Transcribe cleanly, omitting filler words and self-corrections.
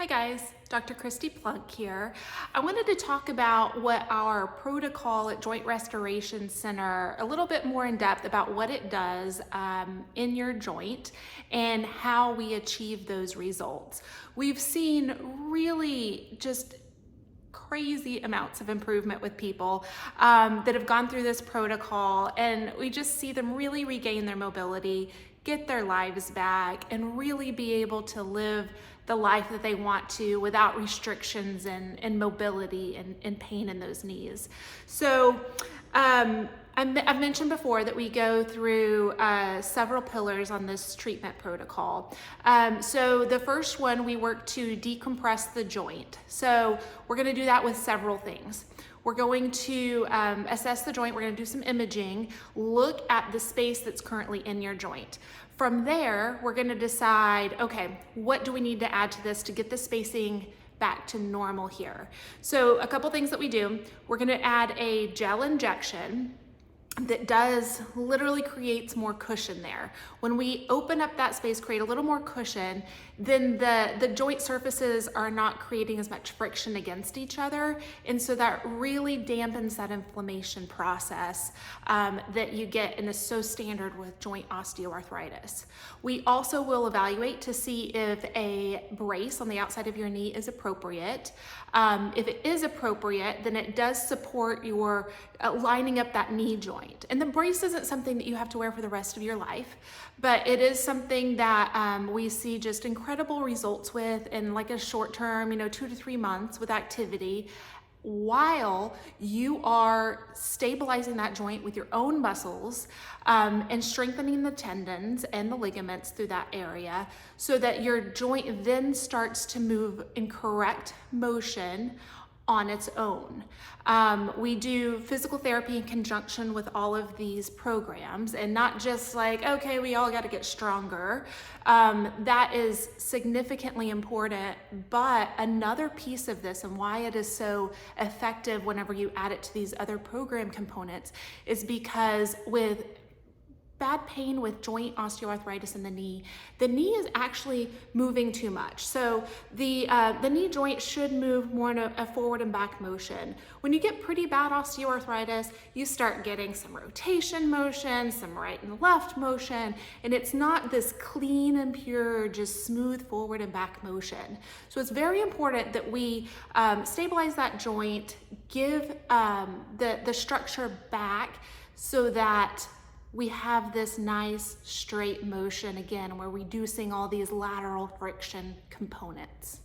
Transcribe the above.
Hi guys, Dr. Kristi Plunk here. I wanted to talk about what our protocol at Joint Restoration Center, a little bit more in depth about what it does in your joint and how we achieve those results. We've seen really just crazy amounts of improvement with people that have gone through this protocol, and we just see them really regain their mobility, get their lives back, and really be able to live the life that they want to without restrictions and mobility and pain in those knees. So I've mentioned before that we go through several pillars on this treatment protocol. So the first one, we work to decompress the joint. So we're going to do that with several things. We're going to assess the joint. We're going to do some imaging, look at the space that's currently in your joint. From there, we're going to decide, okay, what do we need to add to this to get the spacing back to normal here? So a couple things that we do, we're going to add a gel injection that literally creates more cushion there. When we open up that space, create a little more cushion, then the joint surfaces are not creating as much friction against each other. And so that really dampens that inflammation process that you get and is so standard with joint osteoarthritis. We also will evaluate to see if a brace on the outside of your knee is appropriate. If it is appropriate, then it does support your lining up that knee joint. And the brace isn't something that you have to wear for the rest of your life, but it is something that we see just incredible results with in like a short term, 2 to 3 months with activity, while you are stabilizing that joint with your own muscles and strengthening the tendons and the ligaments through that area so that your joint then starts to move in correct motion on its own. We do physical therapy in conjunction with all of these programs, and not just like, okay, we all got to get stronger. That is significantly important, but another piece of this and why it is so effective whenever you add it to these other program components is because with bad pain with joint osteoarthritis in the knee is actually moving too much. So the knee joint should move more in a forward and back motion. When you get pretty bad osteoarthritis, you start getting some rotation motion, some right and left motion, and it's not this clean and pure, just smooth forward and back motion. So it's very important that we stabilize that joint, give the structure back so that we have this nice straight motion again. We're reducing all these lateral friction components.